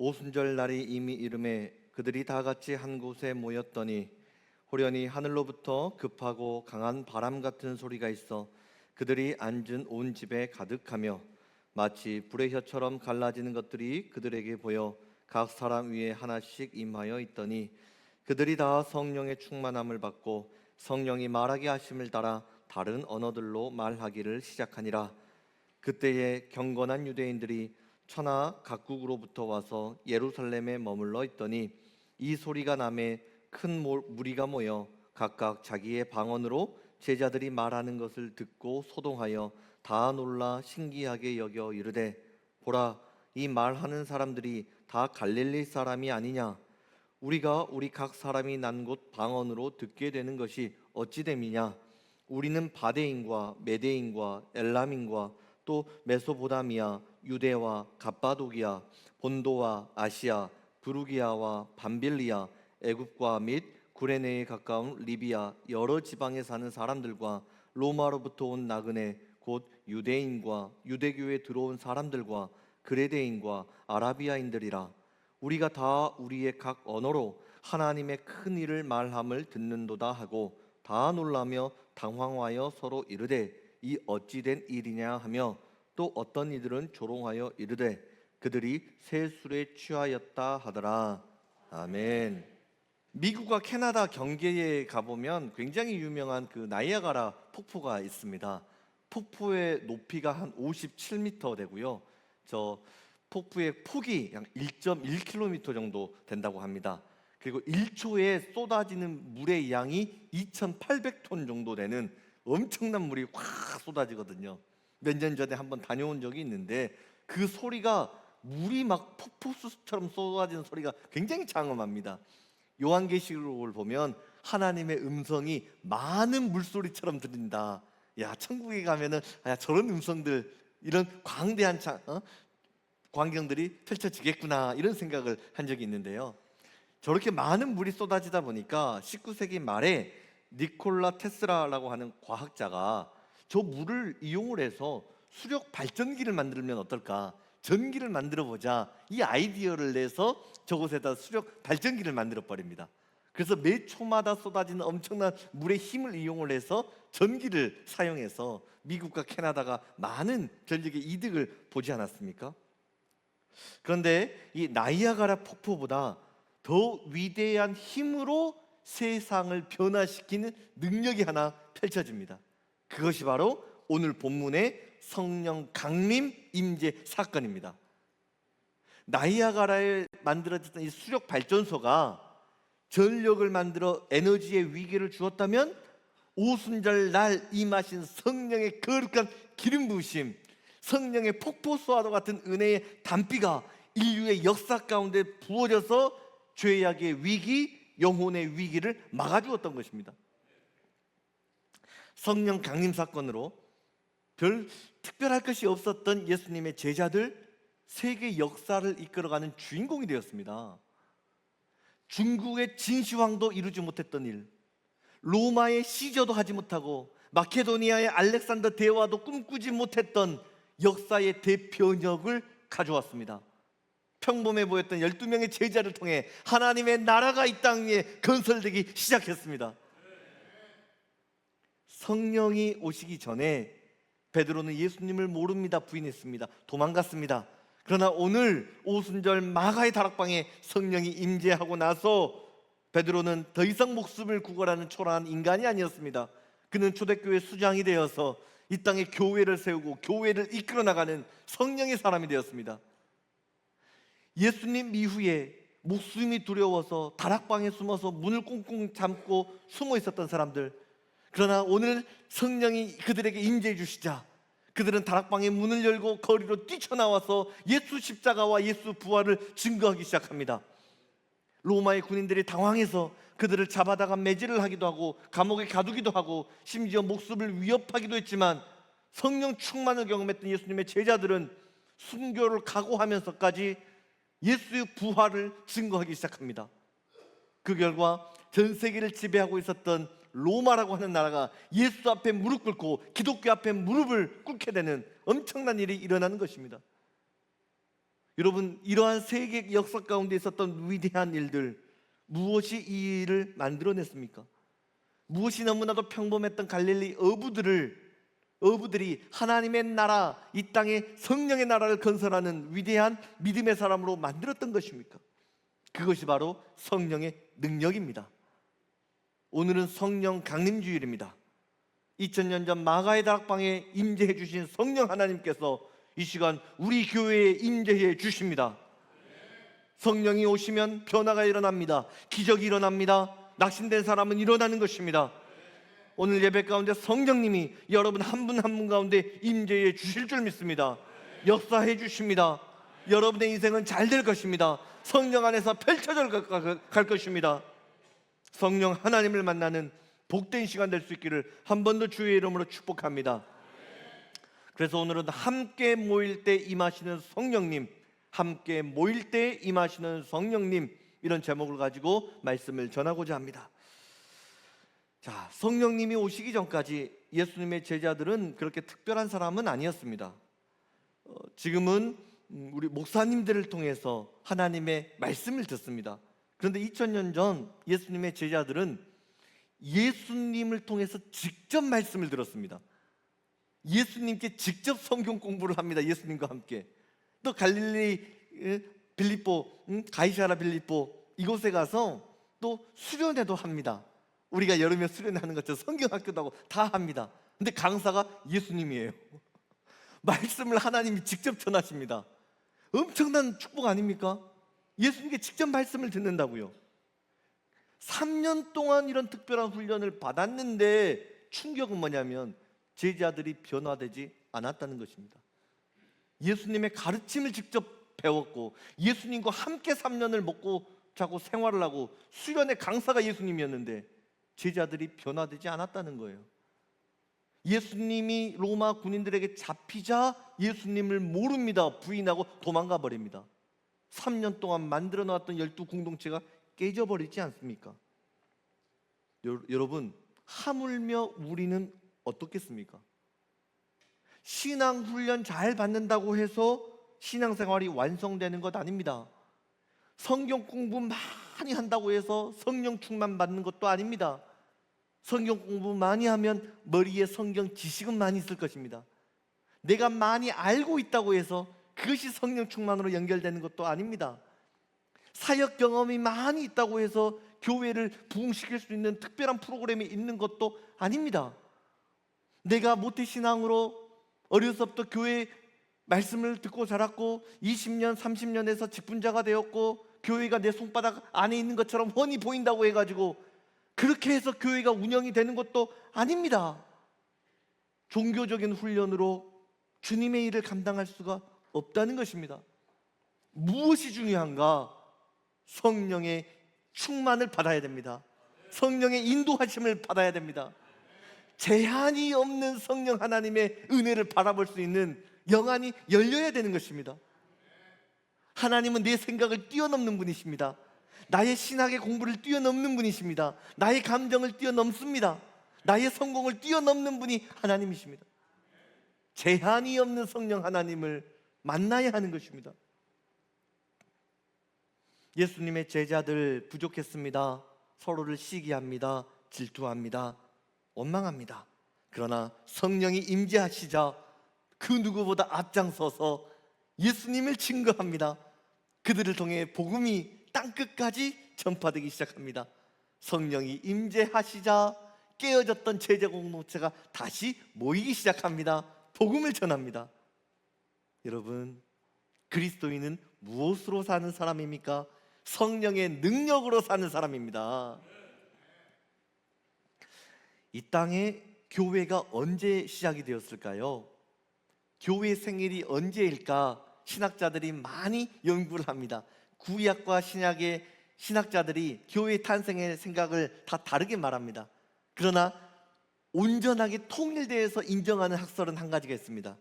오순절 날이 이미 이름에 그들이 다 같이 한 곳에 모였더니 호련히 하늘로부터 급하고 강한 바람 같은 소리가 있어 그들이 앉은 온 집에 가득하며 마치 불의 혀처럼 갈라지는 것들이 그들에게 보여 각 사람 위에 하나씩 임하여 있더니 그들이 다 성령의 충만함을 받고 성령이 말하게 하심을 따라 다른 언어들로 말하기를 시작하니라. 그때에 경건한 유대인들이 천하 각국으로부터 와서 예루살렘에 머물러 있더니 이 소리가 나매 큰 무리가 모여 각각 자기의 방언으로 제자들이 말하는 것을 듣고 소동하여 다 놀라 신기하게 여겨 이르되 보라, 이 말하는 사람들이 다 갈릴리 사람이 아니냐? 우리가 우리 각 사람이 난 곳 방언으로 듣게 되는 것이 어찌 됨이냐? 우리는 바데인과 메데인과 엘람인과 또 메소보다미아, 유대와 갑바도기아, 본도와 아시아, 부르기아와 밤빌리아, 애굽과 및 구레네에 가까운 리비아 여러 지방에 사는 사람들과 로마로부터 온 나그네 곧 유대인과 유대교에 들어온 사람들과 그레데인과 아라비아인들이라. 우리가 다 우리의 각 언어로 하나님의 큰 일을 말함을 듣는도다 하고 다 놀라며 당황하여 서로 이르되 이 어찌 된 일이냐 하며 또 어떤 이들은 조롱하여 이르되 그들이 새 술에 취하였다 하더라. 아멘. 미국과 캐나다 경계에 가보면 굉장히 유명한 그 나이아가라 폭포가 있습니다. 폭포의 높이가 한 57m 되고요. 저 폭포의 폭이 약 1.1km 정도 된다고 합니다. 그리고 1초에 쏟아지는 물의 양이 2,800톤 정도 되는 엄청난 물이 확 쏟아지거든요. 몇 년 전에 한번 다녀온 적이 있는데 그 소리가 물이 막 폭포수처럼 쏟아지는 소리가 굉장히 장엄합니다. 요한계시록을 보면 하나님의 음성이 많은 물소리처럼 들린다. 야, 천국에 가면은 저런 음성들, 이런 광대한 광경들이 펼쳐지겠구나, 이런 생각을 한 적이 있는데요. 저렇게 많은 물이 쏟아지다 보니까 19세기 말에 니콜라 테슬라라고 하는 과학자가 저 물을 이용을 해서 수력 발전기를 만들면 어떨까, 전기를 만들어 보자, 이 아이디어를 내서 저곳에다 수력 발전기를 만들어 버립니다. 그래서 매 초마다 쏟아지는 엄청난 물의 힘을 이용을 해서 전기를 사용해서 미국과 캐나다가 많은 전력의 이득을 보지 않았습니까? 그런데 이 나이아가라 폭포보다 더 위대한 힘으로 세상을 변화시키는 능력이 하나 펼쳐집니다. 그것이 바로 오늘 본문의 성령 강림 임재 사건입니다. 나이아가라에 만들어졌던 이 수력 발전소가 전력을 만들어 에너지의 위기를 주었다면 오순절 날 임하신 성령의 거룩한 기름 부으심, 성령의 폭포수와도 같은 은혜의 단비가 인류의 역사 가운데 부어져서 죄악의 위기, 영혼의 위기를 막아주었던 것입니다. 성령 강림 사건으로 별 특별할 것이 없었던 예수님의 제자들, 세계 역사를 이끌어가는 주인공이 되었습니다. 중국의 진시황도 이루지 못했던 일, 로마의 시저도 하지 못하고 마케도니아의 알렉산더 대왕도 꿈꾸지 못했던 역사의 대변혁을 가져왔습니다. 평범해 보였던 12명의 제자를 통해 하나님의 나라가 이 땅 위에 건설되기 시작했습니다. 성령이 오시기 전에 베드로는 예수님을 모릅니다. 부인했습니다. 도망갔습니다. 그러나 오늘 오순절 마가의 다락방에 성령이 임재하고 나서 베드로는 더 이상 목숨을 구걸하는 초라한 인간이 아니었습니다. 그는 초대교회 수장이 되어서 이 땅에 교회를 세우고 교회를 이끌어 나가는 성령의 사람이 되었습니다. 예수님 이후에 목숨이 두려워서 다락방에 숨어서 문을 꽁꽁 잠고 숨어 있었던 사람들, 그러나 오늘 성령이 그들에게 임재해 주시자 그들은 다락방의 문을 열고 거리로 뛰쳐나와서 예수 십자가와 예수 부활을 증거하기 시작합니다. 로마의 군인들이 당황해서 그들을 잡아다가 매질을 하기도 하고 감옥에 가두기도 하고 심지어 목숨을 위협하기도 했지만 성령 충만을 경험했던 예수님의 제자들은 순교를 각오하면서까지 예수의 부활을 증거하기 시작합니다. 그 결과 전 세계를 지배하고 있었던 로마라고 하는 나라가 예수 앞에 무릎 꿇고 기독교 앞에 무릎을 꿇게 되는 엄청난 일이 일어나는 것입니다. 여러분, 이러한 세계 역사 가운데 있었던 위대한 일들, 무엇이 이 일을 만들어냈습니까? 무엇이 너무나도 평범했던 갈릴리 어부들이 하나님의 나라, 이 땅에 성령의 나라를 건설하는 위대한 믿음의 사람으로 만들었던 것입니까? 그것이 바로 성령의 능력입니다. 오늘은 성령 강림주일입니다. 2000년 전 마가의 다락방에 임재해 주신 성령 하나님께서 이 시간 우리 교회에 임재해 주십니다. 성령이 오시면 변화가 일어납니다. 기적이 일어납니다. 낙심된 사람은 일어나는 것입니다. 오늘 예배 가운데 성령님이 여러분 한 분 한 분 가운데 임재해 주실 줄 믿습니다. 역사해 주십니다. 여러분의 인생은 잘 될 것입니다. 성령 안에서 펼쳐져 갈 것입니다. 성령 하나님을 만나는 복된 시간 될 수 있기를 한 번 더 주의 이름으로 축복합니다. 그래서 오늘은 함께 모일 때 임하시는 성령님, 함께 모일 때 임하시는 성령님, 이런 제목을 가지고 말씀을 전하고자 합니다. 자, 성령님이 오시기 전까지 예수님의 제자들은 그렇게 특별한 사람은 아니었습니다. 지금은 우리 목사님들을 통해서 하나님의 말씀을 듣습니다. 그런데 2000년 전 예수님의 제자들은 예수님을 통해서 직접 말씀을 들었습니다. 예수님께 직접 성경 공부를 합니다. 예수님과 함께. 또 갈릴리 빌립보, 가이사랴 빌립보 이곳에 가서 또 수련회도 합니다. 우리가 여름에 수련하는 것처럼 성경학교도 하고 다 합니다. 근데 강사가 예수님이에요. 말씀을 하나님이 직접 전하십니다. 엄청난 축복 아닙니까? 예수님께 직접 말씀을 듣는다고요. 3년 동안 이런 특별한 훈련을 받았는데 충격은 뭐냐면 제자들이 변화되지 않았다는 것입니다. 예수님의 가르침을 직접 배웠고 예수님과 함께 3년을 먹고 자고 생활을 하고 수련의 강사가 예수님이었는데 제자들이 변화되지 않았다는 거예요. 예수님이 로마 군인들에게 잡히자 예수님을 모릅니다. 부인하고 도망가 버립니다. 3년 동안 만들어 놓았던 12 공동체가 깨져버리지 않습니까? 여러분, 하물며 우리는 어떻겠습니까? 신앙훈련 잘 받는다고 해서 신앙생활이 완성되는 것 아닙니다. 성경 공부 많이 한다고 해서 성령 충만 받는 것도 아닙니다. 성경 공부 많이 하면 머리에 성경 지식은 많이 있을 것입니다. 내가 많이 알고 있다고 해서 그것이 성령 충만으로 연결되는 것도 아닙니다. 사역 경험이 많이 있다고 해서 교회를 부흥시킬 수 있는 특별한 프로그램이 있는 것도 아닙니다. 내가 모태신앙으로 어려서부터 교회 말씀을 듣고 자랐고 20년, 30년에서 직분자가 되었고 교회가 내 손바닥 안에 있는 것처럼 훤히 보인다고 해가지고 그렇게 해서 교회가 운영이 되는 것도 아닙니다. 종교적인 훈련으로 주님의 일을 감당할 수가 없다는 것입니다. 무엇이 중요한가? 성령의 충만을 받아야 됩니다. 성령의 인도하심을 받아야 됩니다. 제한이 없는 성령 하나님의 은혜를 바라볼 수 있는 영안이 열려야 되는 것입니다. 하나님은 내 생각을 뛰어넘는 분이십니다. 나의 신학의 공부를 뛰어넘는 분이십니다. 나의 감정을 뛰어넘습니다. 나의 성공을 뛰어넘는 분이 하나님이십니다. 제한이 없는 성령 하나님을 만나야 하는 것입니다. 예수님의 제자들 부족했습니다. 서로를 시기합니다. 질투합니다. 원망합니다. 그러나 성령이 임재하시자 그 누구보다 앞장서서 예수님을 증거합니다. 그들을 통해 복음이 땅끝까지 전파되기 시작합니다. 성령이 임재하시자 깨어졌던 제자 공동체가 다시 모이기 시작합니다. 복음을 전합니다. 여러분, 그리스도인은 무엇으로 사는 사람입니까? 성령의 능력으로 사는 사람입니다. 이 땅에 교회가 언제 시작이 되었을까요? 교회 생일이 언제일까? 신학자들이 많이 연구를 합니다. 구약과 신약의 신학자들이 교회 탄생의 생각을 다 다르게 말합니다. 그러나 온전하게 통일되어서 인정하는 학설은 한 가지가 있습니다.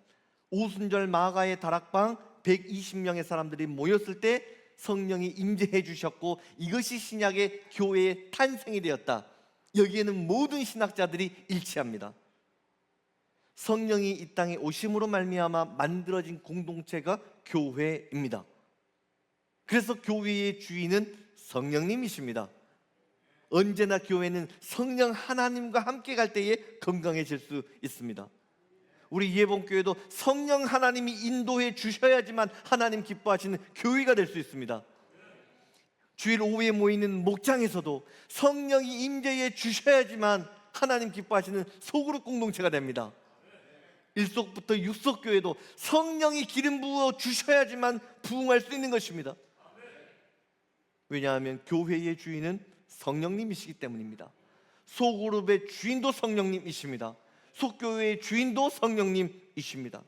오순절 마가의 다락방 120명의 사람들이 모였을 때 성령이 임재해 주셨고 이것이 신약의 교회의 탄생이 되었다. 여기에는 모든 신학자들이 일치합니다. 성령이 이 땅에 오심으로 말미암아 만들어진 공동체가 교회입니다. 그래서 교회의 주인은 성령님이십니다. 언제나 교회는 성령 하나님과 함께 갈 때에 건강해질 수 있습니다. 우리 예봉교회도 성령 하나님이 인도해 주셔야지만 하나님 기뻐하시는 교회가 될 수 있습니다. 주일 오후에 모이는 목장에서도 성령이 임재해 주셔야지만 하나님 기뻐하시는 소그룹 공동체가 됩니다. 일속부터 육속교회도 성령이 기름 부어 주셔야지만 부흥할 수 있는 것입니다. 왜냐하면 교회의 주인은 성령님이시기 때문입니다. 소그룹의 주인도 성령님이십니다. 속교회의 주인도 성령님이십니다.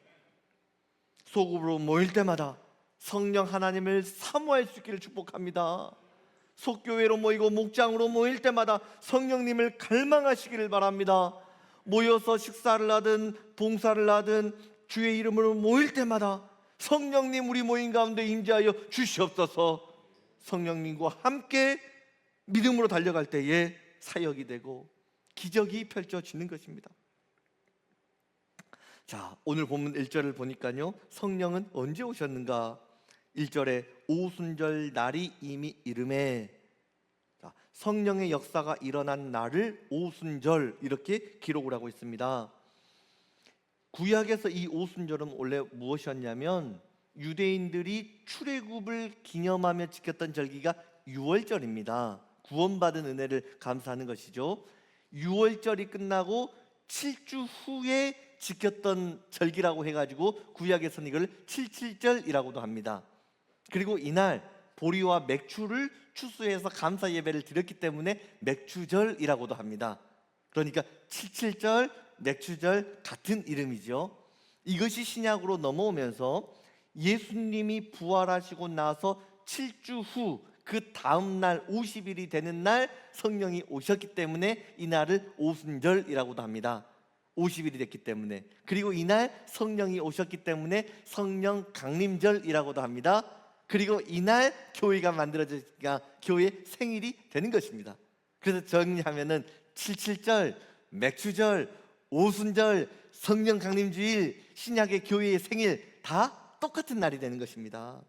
소그룹으로 모일 때마다 성령 하나님을 사모할 수 있기를 축복합니다. 속교회로 모이고 목장으로 모일 때마다 성령님을 갈망하시기를 바랍니다. 모여서 식사를 하든 봉사를 하든 주의 이름으로 모일 때마다 성령님 우리 모임 가운데 임재하여 주시옵소서. 성령님과 함께 믿음으로 달려갈 때에 사역이 되고 기적이 펼쳐지는 것입니다. 자, 오늘 본문 1절을 보니까요, 성령은 언제 오셨는가? 1절에 오순절 날이 이미 이름에, 성령의 역사가 일어난 날을 오순절 이렇게 기록을 하고 있습니다. 구약에서 이 오순절은 원래 무엇이었냐면 유대인들이 출애굽을 기념하며 지켰던 절기가 유월절입니다. 구원받은 은혜를 감사하는 것이죠. 유월절이 끝나고 7주 후에 지켰던 절기라고 해가지고 구약에서는 이걸 칠칠절이라고도 합니다. 그리고 이날 보리와 맥주를 추수해서 감사 예배를 드렸기 때문에 맥주절이라고도 합니다. 그러니까 칠칠절, 맥주절 같은 이름이죠. 이것이 신약으로 넘어오면서 예수님이 부활하시고 나서 7주 후 그 다음 날 50일이 되는 날 성령이 오셨기 때문에 이 날을 오순절이라고도 합니다. 50일이 됐기 때문에. 그리고 이날 성령이 오셨기 때문에 성령 강림절이라고도 합니다. 그리고 이날 교회가 만들어지니까 교회의 생일이 되는 것입니다. 그래서 정리하면은 칠칠절, 맥주절, 오순절, 성령 강림주일, 신약의 교회의 생일 다 똑같은 날이 되는 것입니다.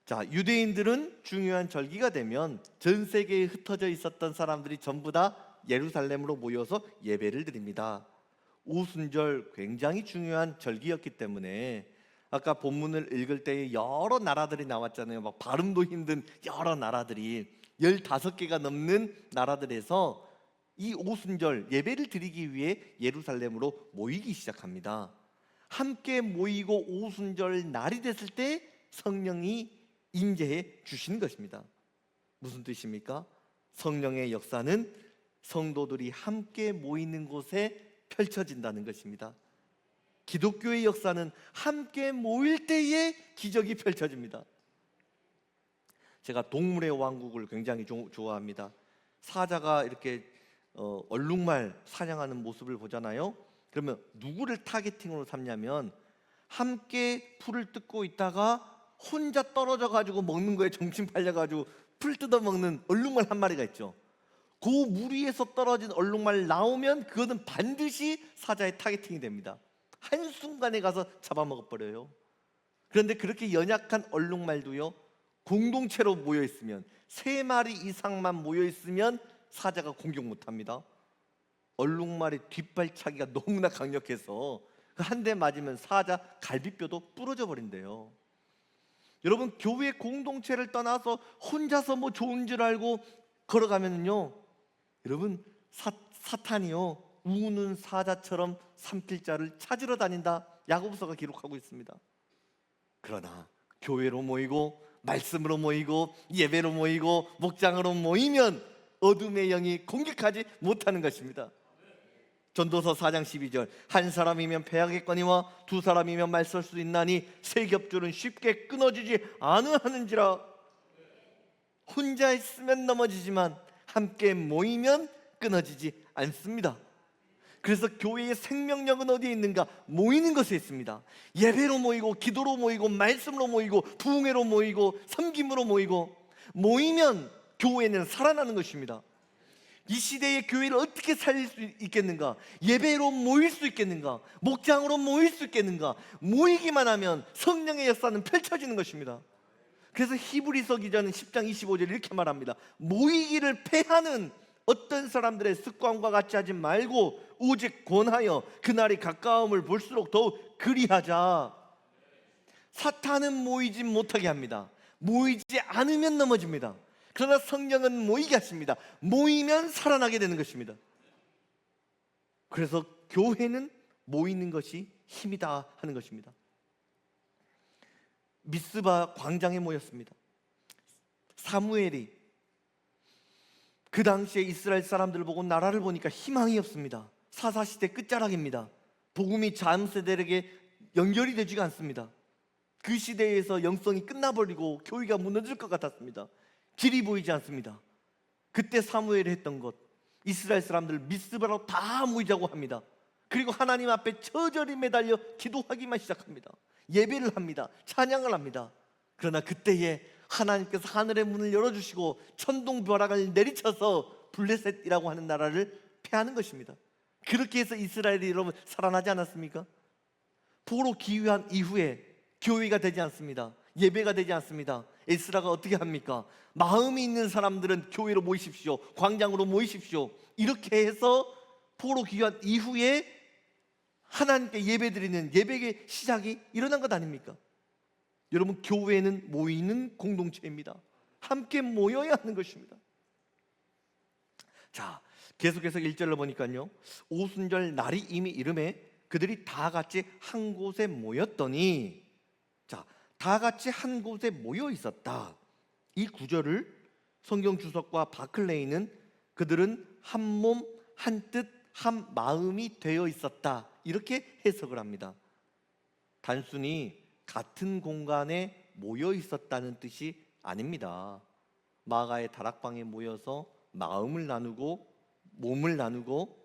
자, 유대인들은 중요한 절기가 되면 전 세계에 흩어져 있었던 사람들이 전부 다 예루살렘으로 모여서 예배를 드립니다. 오순절 굉장히 중요한 절기였기 때문에 아까 본문을 읽을 때 여러 나라들이 나왔잖아요. 막 발음도 힘든 여러 나라들이 15개가 넘는 나라들에서 이 오순절 예배를 드리기 위해 예루살렘으로 모이기 시작합니다. 함께 모이고 오순절 날이 됐을 때 성령이 임재해 주시는 것입니다. 무슨 뜻입니까? 성령의 역사는 성도들이 함께 모이는 곳에 펼쳐진다는 것입니다. 기독교의 역사는 함께 모일 때에 기적이 펼쳐집니다. 제가 동물의 왕국을 굉장히 좋아합니다. 사자가 이렇게 얼룩말 사냥하는 모습을 보잖아요. 그러면 누구를 타겟팅으로 삼냐면 함께 풀을 뜯고 있다가 혼자 떨어져 가지고 먹는 거에 정신 팔려 가지고 풀 뜯어 먹는 얼룩말 한 마리가 있죠. 그 물 위에서 떨어진 얼룩말 나오면 그거는 반드시 사자의 타겟팅이 됩니다. 한순간에 가서 잡아먹어 버려요. 그런데 그렇게 연약한 얼룩말도요, 공동체로 모여 있으면 3마리 이상만 모여 있으면 사자가 공격 못 합니다. 얼룩말의 뒷발차기가 너무나 강력해서 그 한 대 맞으면 사자 갈비뼈도 부러져 버린대요. 여러분, 교회 공동체를 떠나서 혼자서 뭐 좋은 줄 알고 걸어가면요, 여러분 사탄이요 우는 사자처럼 삼킬자를 찾으러 다닌다, 야고보서가 기록하고 있습니다. 그러나 교회로 모이고 말씀으로 모이고 예배로 모이고 목장으로 모이면 어둠의 영이 공격하지 못하는 것입니다. 전도서 4장 12절, 한 사람이면 패하겠거니와 두 사람이면 말설 수 있나니 세 겹줄은 쉽게 끊어지지 아니하는지라. 혼자 있으면 넘어지지만 함께 모이면 끊어지지 않습니다. 그래서 교회의 생명력은 어디에 있는가? 모이는 것에 있습니다. 예배로 모이고 기도로 모이고 말씀으로 모이고 부흥회로 모이고 섬김으로 모이고, 모이면 교회는 살아나는 것입니다. 이 시대의 교회를 어떻게 살릴 수 있겠는가? 예배로 모일 수 있겠는가? 목장으로 모일 수 있겠는가? 모이기만 하면 성령의 역사는 펼쳐지는 것입니다. 그래서 히브리서 기자는 10장 25절 이렇게 말합니다. 모이기를 패하는 어떤 사람들의 습관과 같이 하지 말고 오직 권하여 그날이 가까움을 볼수록 더욱 그리하자. 사탄은 모이지 못하게 합니다. 모이지 않으면 넘어집니다. 그러나 성령은 모이게 하십니다. 모이면 살아나게 되는 것입니다. 그래서 교회는 모이는 것이 힘이다 하는 것입니다. 미스바 광장에 모였습니다. 사무엘이 그 당시에 이스라엘 사람들을 보고 나라를 보니까 희망이 없습니다. 사사시대 끝자락입니다. 복음이 다음 세대에게 연결이 되지가 않습니다. 그 시대에서 영성이 끝나버리고 교회가 무너질 것 같았습니다. 길이 보이지 않습니다. 그때 사무엘이 했던 것, 이스라엘 사람들 미스바로 다 모이자고 합니다. 그리고 하나님 앞에 처절히 매달려 기도하기만 시작합니다. 예배를 합니다. 찬양을 합니다. 그러나 그때에 하나님께서 하늘의 문을 열어주시고 천둥벼락을 내리쳐서 블레셋이라고 하는 나라를 패하는 것입니다. 그렇게 해서 이스라엘이 여러분 살아나지 않았습니까? 포로 기유한 이후에 교회가 되지 않습니다. 예배가 되지 않습니다. 에스라가 어떻게 합니까? 마음이 있는 사람들은 교회로 모이십시오. 광장으로 모이십시오. 이렇게 해서 포로 귀환 이후에 하나님께 예배드리는 예배의 시작이 일어난 것 아닙니까? 여러분, 교회는 모이는 공동체입니다. 함께 모여야 하는 것입니다. 자, 계속해서 1절을 보니까요, 오순절 날이 이미 이름에 그들이 다 같이 한 곳에 모였더니, 자, 다 같이 한 곳에 모여 있었다. 이 구절을 성경 주석과 바클레이는 그들은 한 몸, 한 뜻, 한 마음이 되어 있었다, 이렇게 해석을 합니다. 단순히 같은 공간에 모여 있었다는 뜻이 아닙니다. 마가의 다락방에 모여서 마음을 나누고 몸을 나누고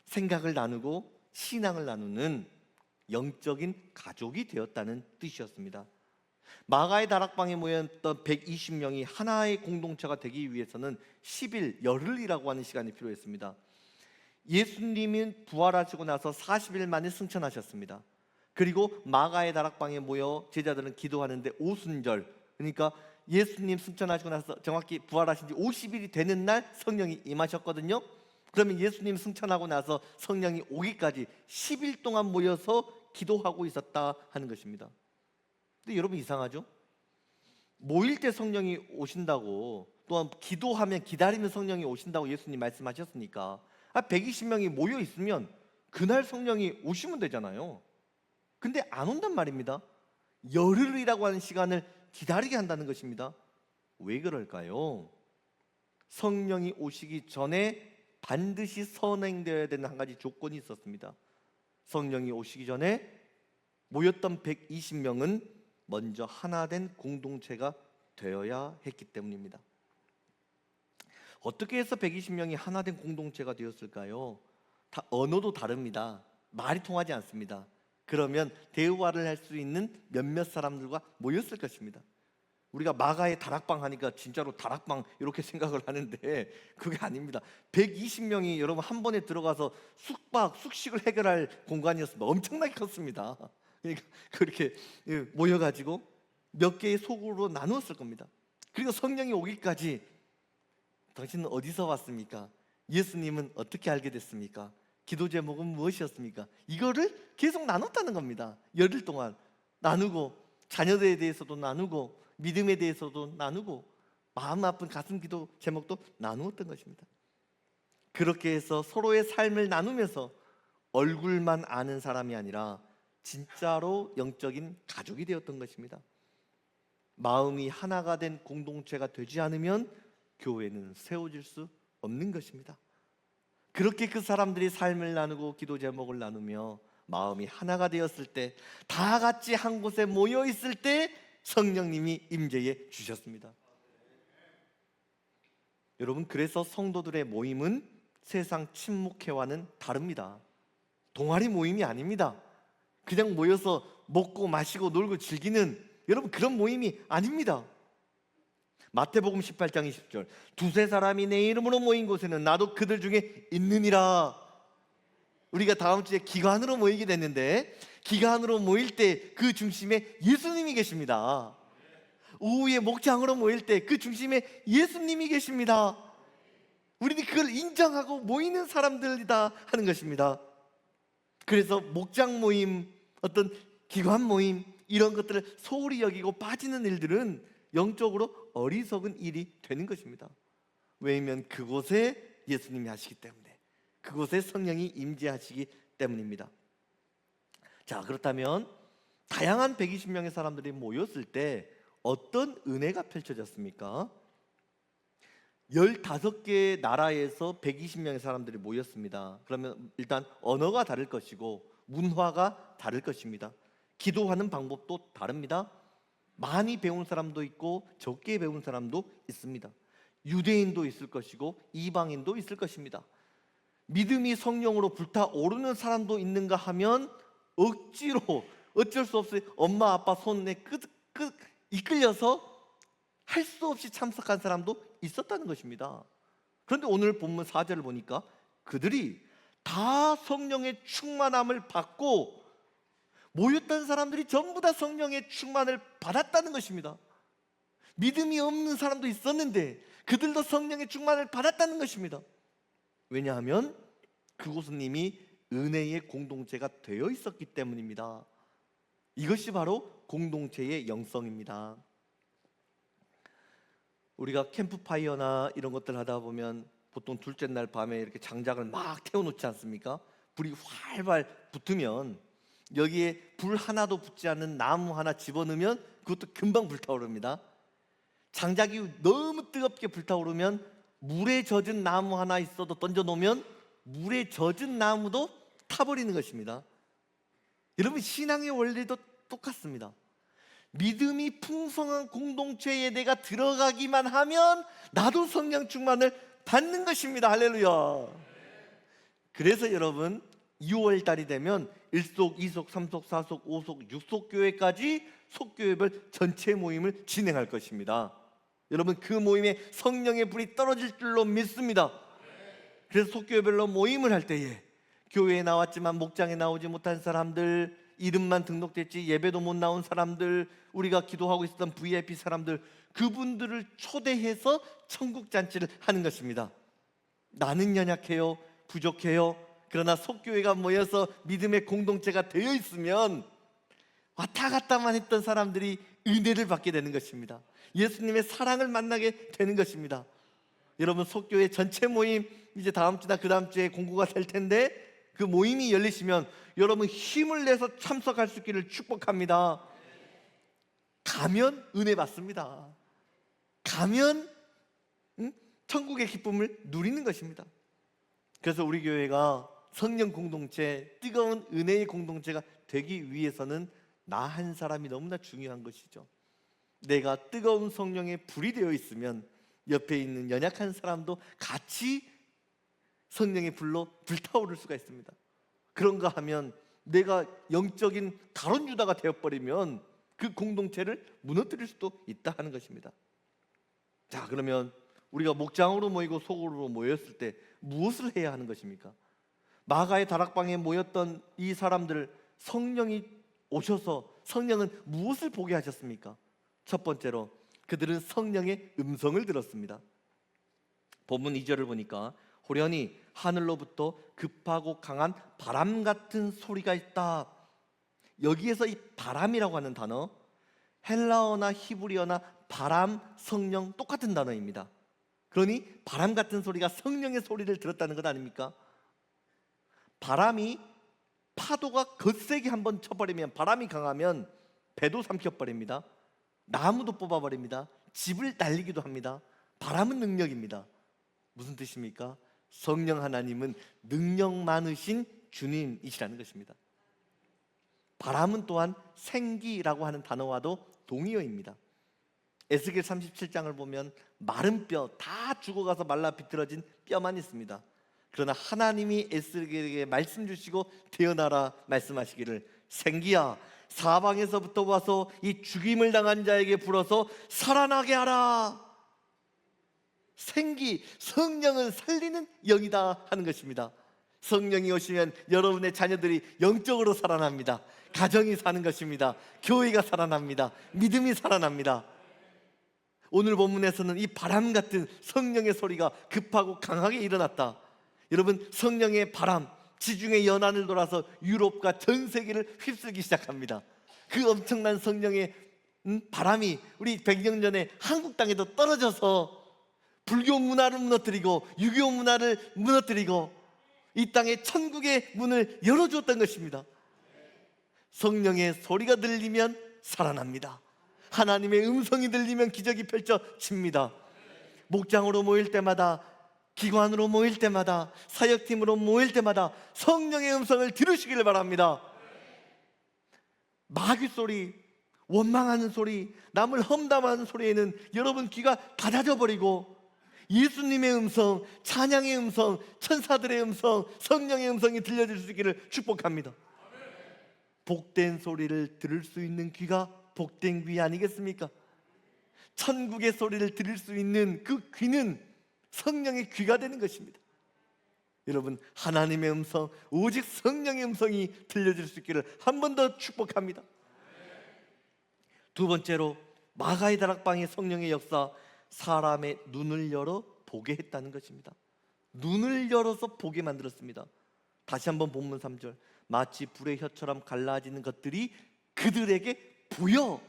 생각을 나누고 신앙을 나누는 영적인 가족이 되었다는 뜻이었습니다. 마가의 다락방에 모였던 120명이 하나의 공동체가 되기 위해서는 10일, 열흘이라고 하는 시간이 필요했습니다. 예수님은 부활하시고 나서 40일 만에 승천하셨습니다. 그리고 마가의 다락방에 모여 제자들은 기도하는데 오순절, 그러니까 예수님 승천하시고 나서 정확히 부활하신 지 50일이 되는 날 성령이 임하셨거든요. 그러면 예수님 승천하고 나서 성령이 오기까지 10일 동안 모여서 기도하고 있었다 하는 것입니다. 근데 여러분, 이상하죠? 모일 때 성령이 오신다고, 또한 기도하면 기다리면 성령이 오신다고 예수님 말씀하셨으니까 120명이 모여 있으면 그날 성령이 오시면 되잖아요. 근데 안 온단 말입니다. 열흘이라고 하는 시간을 기다리게 한다는 것입니다. 왜 그럴까요? 성령이 오시기 전에 반드시 선행되어야 되는 한 가지 조건이 있었습니다. 성령이 오시기 전에 모였던 120명은 먼저 하나된 공동체가 되어야 했기 때문입니다. 어떻게 해서 120명이 하나된 공동체가 되었을까요? 다 언어도 다릅니다. 말이 통하지 않습니다. 그러면 대화를 할 수 있는 몇몇 사람들과 모였을 것입니다. 우리가 마가의 다락방 하니까 진짜로 다락방 이렇게 생각을 하는데 그게 아닙니다. 120명이 여러분 한 번에 들어가서 숙식을 해결할 공간이었습니다. 엄청나게 컸습니다. 그러니까 그렇게 모여가지고 몇 개의 소그룹으로 나누었을 겁니다. 그리고 성령이 오기까지 당신은 어디서 왔습니까? 예수님은 어떻게 알게 됐습니까? 기도 제목은 무엇이었습니까? 이거를 계속 나눴다는 겁니다. 열흘 동안 나누고, 자녀들에 대해서도 나누고, 믿음에 대해서도 나누고, 마음 아픈 가슴 기도 제목도 나누었던 것입니다. 그렇게 해서 서로의 삶을 나누면서 얼굴만 아는 사람이 아니라 진짜로 영적인 가족이 되었던 것입니다. 마음이 하나가 된 공동체가 되지 않으면 교회는 세워질 수 없는 것입니다. 그렇게 그 사람들이 삶을 나누고 기도 제목을 나누며 마음이 하나가 되었을 때, 다 같이 한 곳에 모여 있을 때 성령님이 임재해 주셨습니다. 여러분, 그래서 성도들의 모임은 세상 친목회와는 다릅니다. 동아리 모임이 아닙니다. 그냥 모여서 먹고 마시고 놀고 즐기는, 여러분, 그런 모임이 아닙니다. 마태복음 18장 20절, 두세 사람이 내 이름으로 모인 곳에는 나도 그들 중에 있느니라. 우리가 다음 주에 기관으로 모이게 됐는데, 기관으로 모일 때 그 중심에 예수님이 계십니다. 오후에 목장으로 모일 때 그 중심에 예수님이 계십니다. 우리는 그걸 인정하고 모이는 사람들이다 하는 것입니다. 그래서 목장 모임, 어떤 기관 모임, 이런 것들을 소홀히 여기고 빠지는 일들은 영적으로 어리석은 일이 되는 것입니다. 왜냐하면 그곳에 예수님이 하시기 때문에, 그곳에 성령이 임재하시기 때문입니다. 자, 그렇다면 다양한 120명의 사람들이 모였을 때 어떤 은혜가 펼쳐졌습니까? 15개의 나라에서 120명의 사람들이 모였습니다. 그러면 일단 언어가 다를 것이고 문화가 다를 것입니다. 기도하는 방법도 다릅니다. 많이 배운 사람도 있고 적게 배운 사람도 있습니다. 유대인도 있을 것이고 이방인도 있을 것입니다. 믿음이 성령으로 불타오르는 사람도 있는가 하면 억지로, 어쩔 수 없이 엄마 아빠 손에 이끌려서 할 수 없이 참석한 사람도 있었다는 것입니다. 그런데 오늘 본문 4절을 보니까 그들이 다 성령의 충만함을 받고, 모였던 사람들이 전부 다 성령의 충만을 받았다는 것입니다. 믿음이 없는 사람도 있었는데 그들도 성령의 충만을 받았다는 것입니다. 왜냐하면 그곳은 이미 은혜의 공동체가 되어 있었기 때문입니다. 이것이 바로 공동체의 영성입니다. 우리가 캠프파이어나 이런 것들 하다 보면 보통 둘째 날 밤에 이렇게 장작을 막 태워놓지 않습니까? 불이 활발 붙으면 여기에 불 하나도 붙지 않는 나무 하나 집어넣으면 그것도 금방 불타오릅니다. 장작이 너무 뜨겁게 불타오르면 물에 젖은 나무 하나 있어도 던져놓으면 물에 젖은 나무도 타버리는 것입니다. 여러분, 신앙의 원리도 똑같습니다. 믿음이 풍성한 공동체에 내가 들어가기만 하면 나도 성령 충만을 받는 것입니다. 할렐루야. 그래서 여러분, 2월 달이 되면 1속, 2속, 3속, 4속, 5속, 6속 교회까지 속교회별 전체 모임을 진행할 것입니다. 여러분, 그 모임에 성령의 불이 떨어질 줄로 믿습니다. 그래서 속교회별로 모임을 할 때에 교회에 나왔지만 목장에 나오지 못한 사람들, 이름만 등록됐지 예배도 못 나온 사람들, 우리가 기도하고 있었던 VIP 사람들, 그분들을 초대해서 천국잔치를 하는 것입니다. 나는 연약해요, 부족해요. 그러나 속교회가 모여서 믿음의 공동체가 되어 있으면 왔다 갔다만 했던 사람들이 은혜를 받게 되는 것입니다. 예수님의 사랑을 만나게 되는 것입니다. 여러분, 속교회 전체 모임 이제 다음 주나 그 다음 주에 공고가 될 텐데, 그 모임이 열리시면 여러분 힘을 내서 참석할 수 있기를 축복합니다. 가면 은혜 받습니다. 가면 천국의 기쁨을 누리는 것입니다. 그래서 우리 교회가 성령 공동체, 뜨거운 은혜의 공동체가 되기 위해서는 나 한 사람이 너무나 중요한 것이죠. 내가 뜨거운 성령의 불이 되어 있으면 옆에 있는 연약한 사람도 같이 성령의 불로 불타오를 수가 있습니다. 그런가 하면 내가 영적인 가론 유다가 되어버리면 그 공동체를 무너뜨릴 수도 있다 하는 것입니다. 자, 그러면 우리가 목장으로 모이고 속으로 모였을 때 무엇을 해야 하는 것입니까? 마가의 다락방에 모였던 이 사람들, 성령이 오셔서 성령은 무엇을 보게 하셨습니까? 첫 번째로 그들은 성령의 음성을 들었습니다. 본문 2절을 보니까 호련히 하늘로부터 급하고 강한 바람 같은 소리가 있다. 여기에서 이 바람이라고 하는 단어, 헬라어나 히브리어나 바람, 성령 똑같은 단어입니다. 그러니 바람 같은 소리가 성령의 소리를 들었다는 것 아닙니까? 바람이 파도가 거세게 한번 쳐버리면, 바람이 강하면 배도 삼켜버립니다. 나무도 뽑아버립니다. 집을 날리기도 합니다. 바람은 능력입니다. 무슨 뜻입니까? 성령 하나님은 능력 많으신 주님이시라는 것입니다. 바람은 또한 생기라고 하는 단어와도 동의어입니다. 에스겔 37장을 보면 마른 뼈 다 죽어가서 말라 비틀어진 뼈만 있습니다. 그러나 하나님이 에스겔에게 말씀 주시고 태어나라 말씀하시기를, 생기야 사방에서부터 와서 이 죽임을 당한 자에게 불어서 살아나게 하라. 생기, 성령은 살리는 영이다 하는 것입니다. 성령이 오시면 여러분의 자녀들이 영적으로 살아납니다. 가정이 사는 것입니다. 교회가 살아납니다. 믿음이 살아납니다. 오늘 본문에서는 이 바람 같은 성령의 소리가 급하고 강하게 일어났다. 여러분, 성령의 바람, 지중해 연안을 돌아서 유럽과 전 세계를 휩쓸기 시작합니다. 그 엄청난 성령의 바람이 우리 100년 전에 한국 땅에도 떨어져서 불교 문화를 무너뜨리고 유교 문화를 무너뜨리고 이 땅에 천국의 문을 열어주었던 것입니다. 성령의 소리가 들리면 살아납니다. 하나님의 음성이 들리면 기적이 펼쳐집니다. 목장으로 모일 때마다, 기관으로 모일 때마다, 사역팀으로 모일 때마다 성령의 음성을 들으시기를 바랍니다. 마귀 소리, 원망하는 소리, 남을 험담하는 소리에는 여러분 귀가 닫아져 버리고 예수님의 음성, 찬양의 음성, 천사들의 음성, 성령의 음성이 들려질 수 있기를 축복합니다. 복된 소리를 들을 수 있는 귀가 복된 귀 아니겠습니까? 천국의 소리를 들을 수 있는 그 귀는 성령의 귀가 되는 것입니다. 여러분, 하나님의 음성, 오직 성령의 음성이 들려질 수 있기를 한 번 더 축복합니다. 두 번째로 마가의 다락방의 성령의 역사, 사람의 눈을 열어 보게 했다는 것입니다. 눈을 열어서 보게 만들었습니다. 다시 한번 본문 3절, 마치 불의 혀처럼 갈라지는 것들이 그들에게 보여.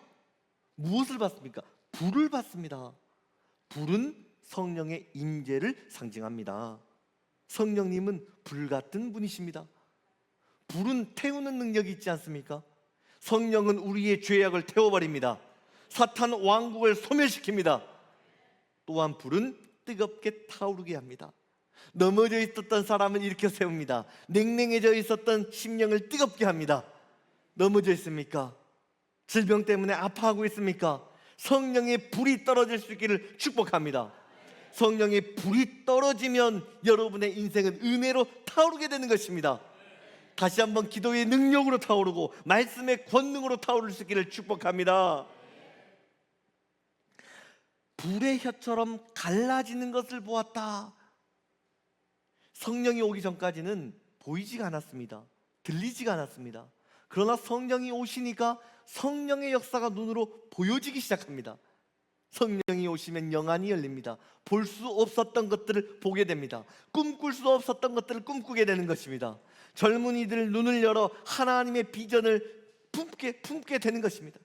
무엇을 봤습니까? 불을 봤습니다. 불은 성령의 임재를 상징합니다. 성령님은 불 같은 분이십니다. 불은 태우는 능력이 있지 않습니까? 성령은 우리의 죄악을 태워버립니다. 사탄 왕국을 소멸시킵니다. 또한 불은 뜨겁게 타오르게 합니다. 넘어져 있었던 사람을 일으켜 세웁니다. 냉랭해져 있었던 심령을 뜨겁게 합니다. 넘어져 있습니까? 질병 때문에 아파하고 있습니까? 성령의 불이 떨어질 수 있기를 축복합니다. 성령의 불이 떨어지면 여러분의 인생은 은혜로 타오르게 되는 것입니다. 다시 한번 기도의 능력으로 타오르고 말씀의 권능으로 타오를 수 있기를 축복합니다. 불의 혀처럼 갈라지는 것을 보았다. 성령이 오기 전까지는 보이지가 않았습니다. 들리지가 않았습니다. 그러나 성령이 오시니까 성령의 역사가 눈으로 보여지기 시작합니다. 성령이 오시면 영안이 열립니다. 볼 수 없었던 것들을 보게 됩니다. 꿈꿀 수 없었던 것들을 꿈꾸게 되는 것입니다. 젊은이들 눈을 열어 하나님의 비전을 품게 되는 것입니다.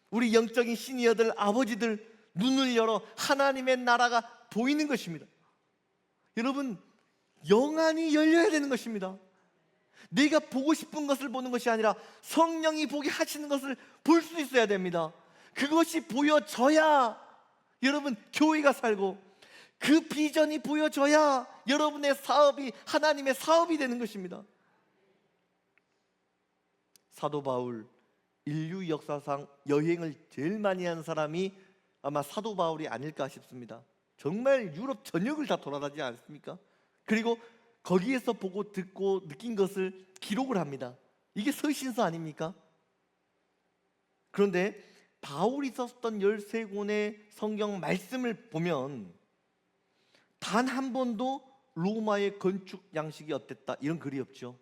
우리 영적인 시니어들, 아버지들 눈을 열어 하나님의 나라가 보이는 것입니다. 여러분, 영안이 열려야 되는 것입니다. 내가 보고 싶은 것을 보는 것이 아니라 성령이 보게 하시는 것을 볼 수 있어야 됩니다. 그것이 보여져야 여러분 교회가 살고, 그 비전이 보여져야 여러분의 사업이 하나님의 사업이 되는 것입니다. 사도 바울, 인류 역사상 여행을 제일 많이 한 사람이 아마 사도 바울이 아닐까 싶습니다. 정말 유럽 전역을 다 돌아다니지 않습니까? 그리고 거기에서 보고 듣고 느낀 것을 기록을 합니다. 이게 서신서 아닙니까? 그런데 바울이 썼던 13권의 성경 말씀을 보면 단 한 번도 로마의 건축 양식이 어땠다 이런 글이 없죠.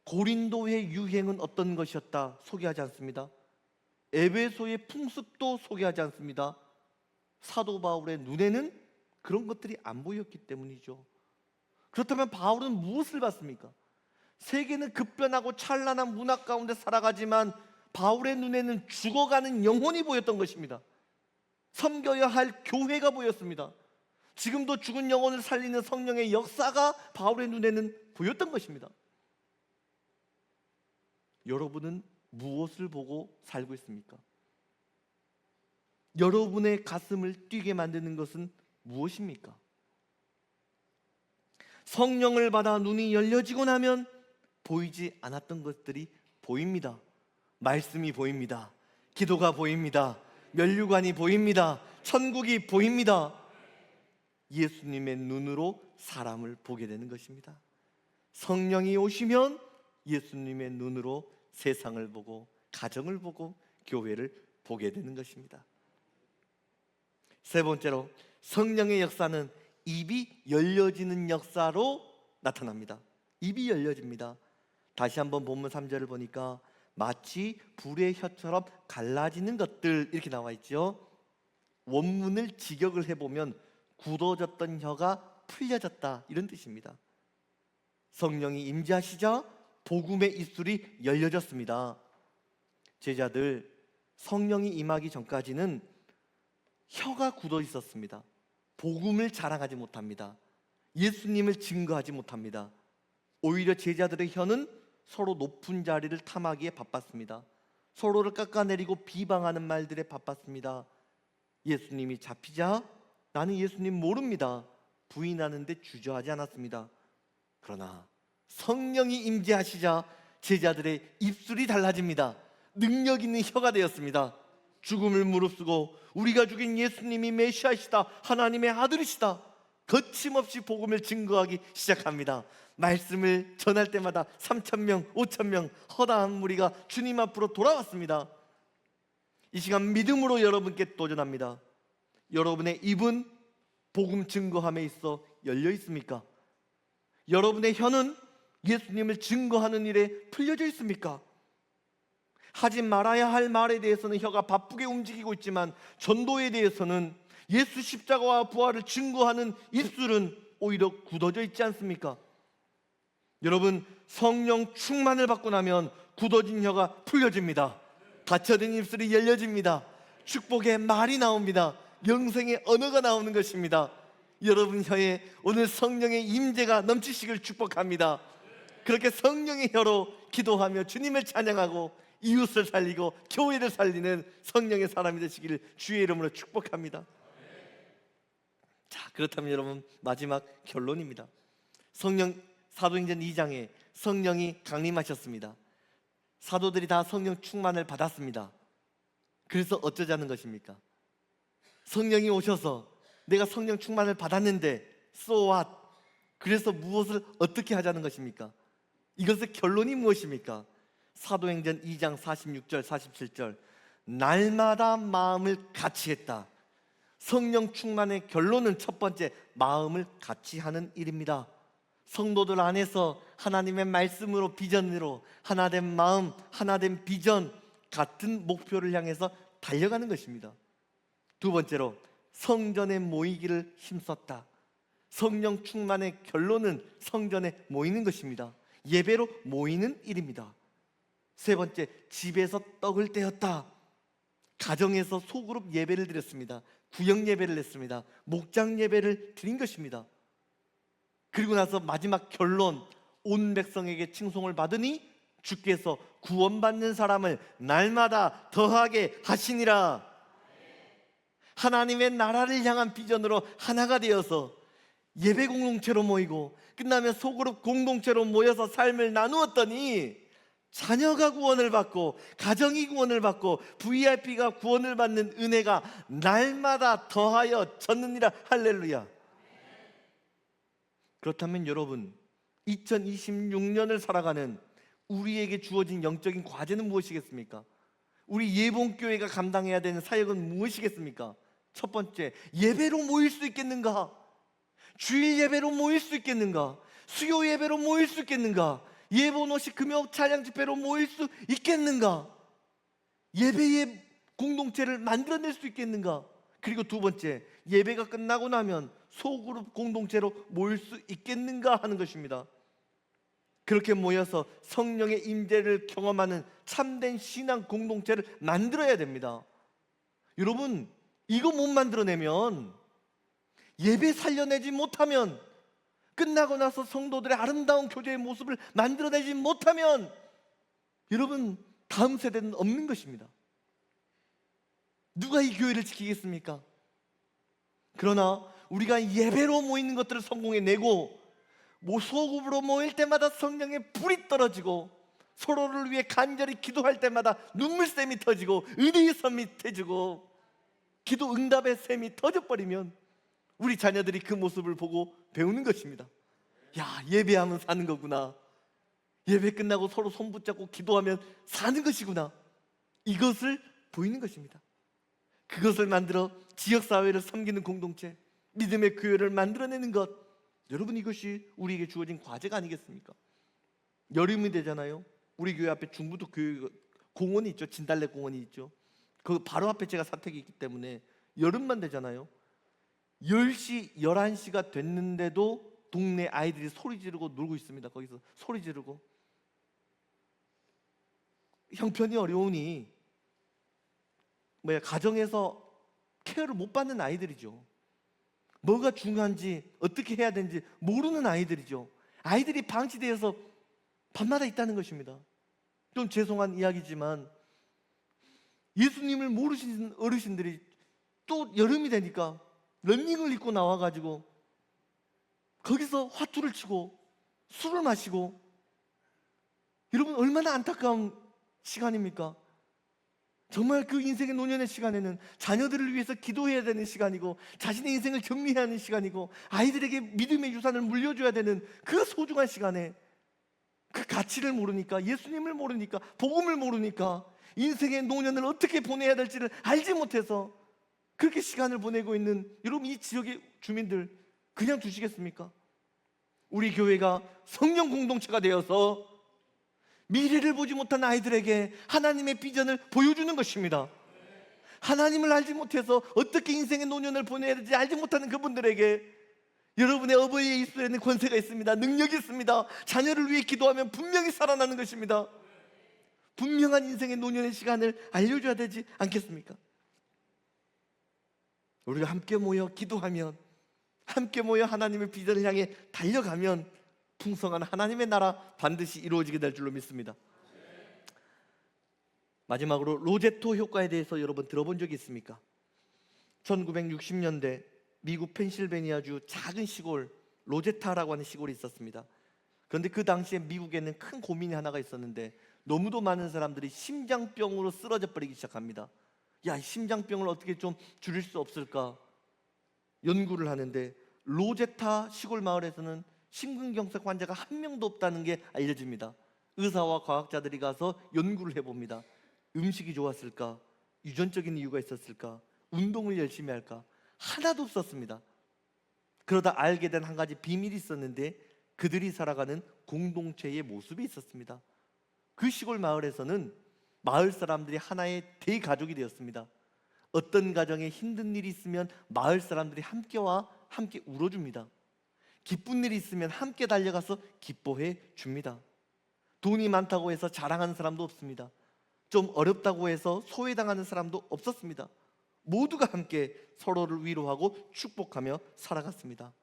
고린도의 유행은 어떤 것이었다 소개하지 않습니다. 에베소의 풍습도 소개하지 않습니다. 사도 바울의 눈에는 그런 것들이 안 보였기 때문이죠. 그렇다면 바울은 무엇을 봤습니까? 세계는 급변하고 찬란한 문화 가운데 살아가지만 바울의 눈에는 죽어가는 영혼이 보였던 것입니다. 섬겨야 할 교회가 보였습니다. 지금도 죽은 영혼을 살리는 성령의 역사가 바울의 눈에는 보였던 것입니다. 여러분은 무엇을 보고 살고 있습니까? 여러분의 가슴을 뛰게 만드는 것은 무엇입니까? 성령을 받아 눈이 열려지고 나면 보이지 않았던 것들이 보입니다. 말씀이 보입니다. 기도가 보입니다. 면류관이 보입니다. 천국이 보입니다. 예수님의 눈으로 사람을 보게 되는 것입니다. 성령이 오시면 예수님의 눈으로 세상을 보고 가정을 보고 교회를 보게 되는 것입니다. 세 번째로 성령의 역사는 입이 열려지는 역사로 나타납니다. 입이 열려집니다. 다시 한번 본문 3절을 보니까 마치 불의 혀처럼 갈라지는 것들 이렇게 나와 있죠. 원문을 직역을 해보면 굳어졌던 혀가 풀려졌다, 이런 뜻입니다. 성령이 임재하시자 복음의 입술이 열려졌습니다. 제자들, 성령이 임하기 전까지는 혀가 굳어 있었습니다. 복음을 자랑하지 못합니다. 예수님을 증거하지 못합니다. 오히려 제자들의 혀는 서로 높은 자리를 탐하기에 바빴습니다. 서로를 깎아내리고 비방하는 말들에 바빴습니다. 예수님이 잡히자 나는 예수님 모릅니다 부인하는데 주저하지 않았습니다. 그러나 성령이 임재하시자 제자들의 입술이 달라집니다. 능력 있는 혀가 되었습니다. 죽음을 무릅쓰고 우리가 죽인 예수님이 메시아시다, 하나님의 아들이시다, 거침없이 복음을 증거하기 시작합니다. 말씀을 전할 때마다 3,000명, 5,000명 허다한 무리가 주님 앞으로 돌아왔습니다. 이 시간 믿음으로 여러분께 도전합니다. 여러분의 입은 복음 증거함에 있어 열려 있습니까? 여러분의 혀는 예수님을 증거하는 일에 풀려져 있습니까? 하지 말아야 할 말에 대해서는 혀가 바쁘게 움직이고 있지만 전도에 대해서는 예수 십자가와 부활을 증거하는 입술은 오히려 굳어져 있지 않습니까? 여러분, 성령 충만을 받고 나면 굳어진 혀가 풀려집니다. 닫혀진 입술이 열려집니다. 축복의 말이 나옵니다. 영생의 언어가 나오는 것입니다. 여러분 혀에 오늘 성령의 임재가 넘치시길 축복합니다. 그렇게 성령의 혀로 기도하며 주님을 찬양하고 이웃을 살리고 교회를 살리는 성령의 사람이 되시기를 주의 이름으로 축복합니다. 자, 그렇다면 여러분, 마지막 결론입니다. 사도행전 2장에 성령이 강림하셨습니다. 사도들이 다 성령 충만을 받았습니다. 그래서 어쩌자는 것입니까? 성령이 오셔서 내가 성령 충만을 받았는데 so what? 그래서 무엇을 어떻게 하자는 것입니까? 이것의 결론이 무엇입니까? 사도행전 2장 46절 47절, 날마다 마음을 같이 했다. 성령 충만의 결론은 첫 번째, 마음을 같이 하는 일입니다. 성도들 안에서 하나님의 말씀으로 비전으로 하나된 마음, 하나된 비전, 같은 목표를 향해서 달려가는 것입니다. 두 번째로, 성전에 모이기를 힘썼다. 성령 충만의 결론은 성전에 모이는 것입니다. 예배로 모이는 일입니다. 세 번째, 집에서 떡을 떼었다. 가정에서 소그룹 예배를 드렸습니다. 구역 예배를 했습니다. 목장 예배를 드린 것입니다. 그리고 나서 마지막 결론, 온 백성에게 칭송을 받으니 주께서 구원받는 사람을 날마다 더하게 하시니라. 하나님의 나라를 향한 비전으로 하나가 되어서 예배 공동체로 모이고 끝나면 소그룹 공동체로 모여서 삶을 나누었더니 자녀가 구원을 받고 가정이 구원을 받고 VIP가 구원을 받는 은혜가 날마다 더하여 졌느니라. 할렐루야. 그렇다면 여러분, 2026년을 살아가는 우리에게 주어진 영적인 과제는 무엇이겠습니까? 우리 예봉교회가 감당해야 되는 사역은 무엇이겠습니까? 첫 번째, 예배로 모일 수 있겠는가? 주일 예배로 모일 수 있겠는가? 수요 예배로 모일 수 있겠는가? 예보노시 금요 찬양 집회로 모일 수 있겠는가? 예배의 공동체를 만들어낼 수 있겠는가? 그리고 두 번째, 예배가 끝나고 나면 소그룹 공동체로 모일 수 있겠는가 하는 것입니다. 그렇게 모여서 성령의 임재를 경험하는 참된 신앙 공동체를 만들어야 됩니다. 여러분, 이거 못 만들어내면, 예배 살려내지 못하면, 끝나고 나서 성도들의 아름다운 교제의 모습을 만들어내지 못하면 여러분, 다음 세대는 없는 것입니다. 누가 이 교회를 지키겠습니까? 그러나 우리가 예배로 모이는 것들을 성공해내고 소그룹으로 모일 때마다 성령의 불이 떨어지고 서로를 위해 간절히 기도할 때마다 눈물샘이 터지고 은혜의 샘이 터지고 기도 응답의 샘이 터져버리면 우리 자녀들이 그 모습을 보고 배우는 것입니다. 야, 예배하면 사는 거구나. 예배 끝나고 서로 손 붙잡고 기도하면 사는 것이구나. 이것을 보이는 것입니다. 그것을 만들어 지역사회를 섬기는 공동체, 믿음의 교회를 만들어내는 것, 여러분, 이것이 우리에게 주어진 과제가 아니겠습니까? 여름이 되잖아요. 우리 교회 앞에 중부도 교회 공원이 있죠. 진달래 공원이 있죠. 그 바로 앞에 제가 사택이 있기 때문에 여름만 되잖아요. 10시, 11시가 됐는데도 동네 아이들이 소리 지르고 놀고 있습니다. 거기서 소리 지르고. 형편이 어려우니 가정에서 케어를 못 받는 아이들이죠. 뭐가 중요한지 어떻게 해야 되는지 모르는 아이들이죠. 아이들이 방치되어서 밤마다 있다는 것입니다. 좀 죄송한 이야기지만 예수님을 모르시는 어르신들이 또 여름이 되니까 런닝을 입고 나와가지고 거기서 화투를 치고 술을 마시고, 여러분 얼마나 안타까운 시간입니까? 정말 그 인생의 노년의 시간에는 자녀들을 위해서 기도해야 되는 시간이고, 자신의 인생을 정리해야 하는 시간이고, 아이들에게 믿음의 유산을 물려줘야 되는 그 소중한 시간에 그 가치를 모르니까, 예수님을 모르니까, 복음을 모르니까, 인생의 노년을 어떻게 보내야 될지를 알지 못해서 그렇게 시간을 보내고 있는 여러분, 이 지역의 주민들 그냥 두시겠습니까? 우리 교회가 성령 공동체가 되어서 미래를 보지 못한 아이들에게 하나님의 비전을 보여주는 것입니다. 하나님을 알지 못해서 어떻게 인생의 노년을 보내야 될지 알지 못하는 그분들에게 여러분의 어버이의 입술에는 권세가 있습니다. 능력이 있습니다. 자녀를 위해 기도하면 분명히 살아나는 것입니다. 분명한 인생의 노년의 시간을 알려줘야 되지 않겠습니까? 우리가 함께 모여 기도하면, 함께 모여 하나님의 비전을 향해 달려가면 풍성한 하나님의 나라 반드시 이루어지게 될 줄로 믿습니다. 마지막으로 로제토 효과에 대해서 여러분 들어본 적이 있습니까? 1960년대 미국 펜실베니아주 작은 시골 로제타라고 하는 시골이 있었습니다. 그런데 그 당시에 미국에는 큰 고민이 하나가 있었는데, 너무도 많은 사람들이 심장병으로 쓰러져 버리기 시작합니다. 야, 이 심장병을 어떻게 좀 줄일 수 없을까 연구를 하는데, 로제타 시골 마을에서는 심근경색 환자가 한 명도 없다는 게 알려집니다. 의사와 과학자들이 가서 연구를 해봅니다. 음식이 좋았을까? 유전적인 이유가 있었을까? 운동을 열심히 할까? 하나도 없었습니다. 그러다 알게 된 한 가지 비밀이 있었는데, 그들이 살아가는 공동체의 모습이 있었습니다. 그 시골 마을에서는 마을 사람들이 하나의 대가족이 되었습니다. 어떤 가정에 힘든 일이 있으면 마을 사람들이 함께와 함께 울어줍니다. 기쁜 일이 있으면 함께 달려가서 기뻐해 줍니다. 돈이 많다고 해서 자랑하는 사람도 없습니다. 좀 어렵다고 해서 소외당하는 사람도 없었습니다. 모두가 함께 서로를 위로하고 축복하며 살아갔습니다.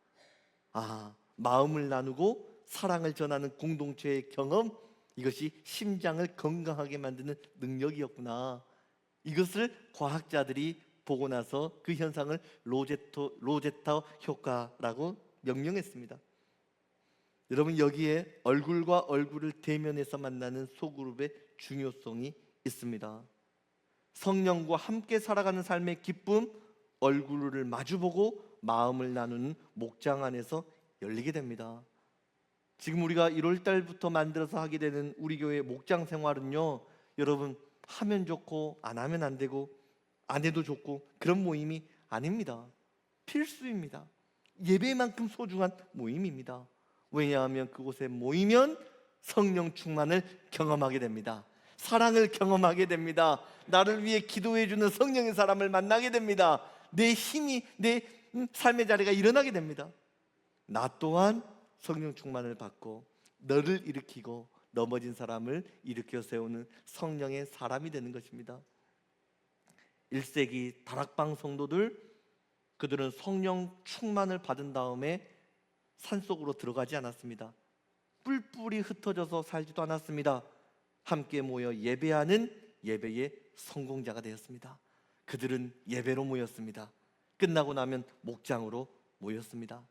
마음을 나누고 사랑을 전하는 공동체의 경험, 이것이 심장을 건강하게 만드는 능력이었구나. 이것을 과학자들이 보고 나서 그 현상을 로제타 효과라고 명명했습니다. 여러분, 여기에 얼굴과 얼굴을 대면해서 만나는 소그룹의 중요성이 있습니다. 성령과 함께 살아가는 삶의 기쁨, 얼굴을 마주보고 마음을 나누는 목장 안에서 열리게 됩니다. 지금 우리가 1월 달부터 만들어서 하게 되는 우리 교회 목장 생활은요, 여러분, 하면 좋고 안 하면 안 되고 안 해도 좋고 그런 모임이 아닙니다. 필수입니다. 예배만큼 소중한 모임입니다. 왜냐하면 그곳에 모이면 성령 충만을 경험하게 됩니다. 사랑을 경험하게 됩니다. 나를 위해 기도해주는 성령의 사람을 만나게 됩니다. 내 힘이, 내 삶의 자리가 일어나게 됩니다. 나 또한 성령 충만을 받고 너를 일으키고 넘어진 사람을 일으켜 세우는 성령의 사람이 되는 것입니다. 1세기 다락방 성도들, 그들은 성령 충만을 받은 다음에 산속으로 들어가지 않았습니다. 뿔뿔이 흩어져서 살지도 않았습니다. 함께 모여 예배하는 예배의 성공자가 되었습니다. 그들은 예배로 모였습니다. 끝나고 나면 목장으로 모였습니다.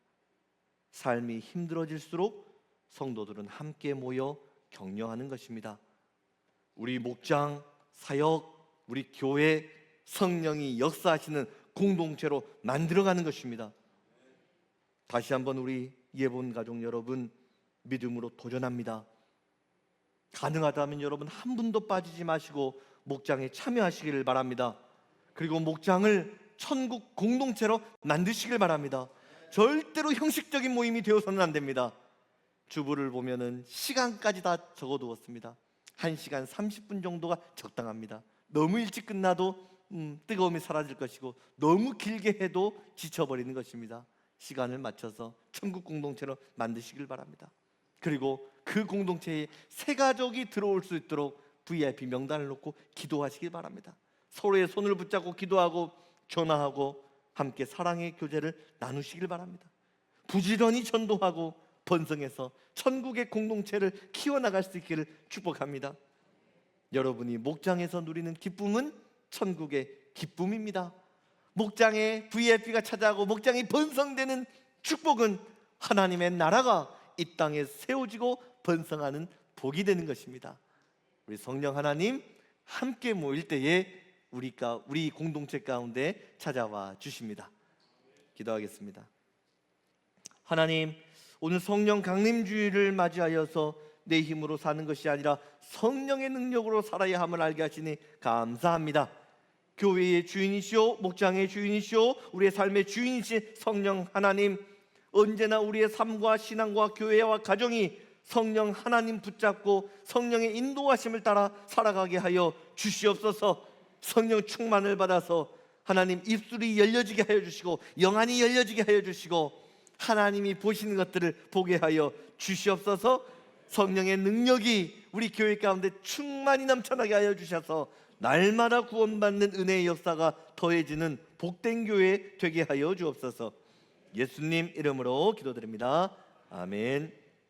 삶이 힘들어질수록 성도들은 함께 모여 격려하는 것입니다. 우리 목장, 사역, 우리 교회, 성령이 역사하시는 공동체로 만들어가는 것입니다. 다시 한번 우리 예본 가족 여러분, 믿음으로 도전합니다. 가능하다면 여러분 한 분도 빠지지 마시고 목장에 참여하시기를 바랍니다. 그리고 목장을 천국 공동체로 만드시길 바랍니다. 절대로 형식적인 모임이 되어서는 안 됩니다. 주부를 보면은 시간까지 다 적어두었습니다. 1시간 30분 정도가 적당합니다. 너무 일찍 끝나도 뜨거움이 사라질 것이고 너무 길게 해도 지쳐버리는 것입니다. 시간을 맞춰서 천국 공동체로 만드시길 바랍니다. 그리고 그 공동체에 새 가족이 들어올 수 있도록 VIP 명단을 놓고 기도하시길 바랍니다. 서로의 손을 붙잡고 기도하고 전화하고 함께 사랑의 교제를 나누시길 바랍니다. 부지런히 전도하고 번성해서 천국의 공동체를 키워나갈 수 있기를 축복합니다. 여러분이 목장에서 누리는 기쁨은 천국의 기쁨입니다. 목장에 VIP가 찾아오고 목장이 번성되는 축복은 하나님의 나라가 이 땅에 세워지고 번성하는 복이 되는 것입니다. 우리 성령 하나님 함께 모일 때에 우리 공동체 가운데 찾아와 주십니다. 기도하겠습니다. 하나님, 오늘 성령 강림주일을 맞이하여서 내 힘으로 사는 것이 아니라 성령의 능력으로 살아야 함을 알게 하시니 감사합니다. 교회의 주인이시오, 목장의 주인이시오, 우리의 삶의 주인이신 성령 하나님, 언제나 우리의 삶과 신앙과 교회와 가정이 성령 하나님 붙잡고 성령의 인도하심을 따라 살아가게 하여 주시옵소서. 성령 충만을 받아서 하나님 입술이 열려지게 하여 주시고 영안이 열려지게 하여 주시고 하나님이 보시는 것들을 보게 하여 주시옵소서. 성령의 능력이 우리 교회 가운데 충만히 넘쳐나게 하여 주셔서 날마다 구원받는 은혜의 역사가 더해지는 복된 교회 되게 하여 주옵소서. 예수님 이름으로 기도드립니다. 아멘.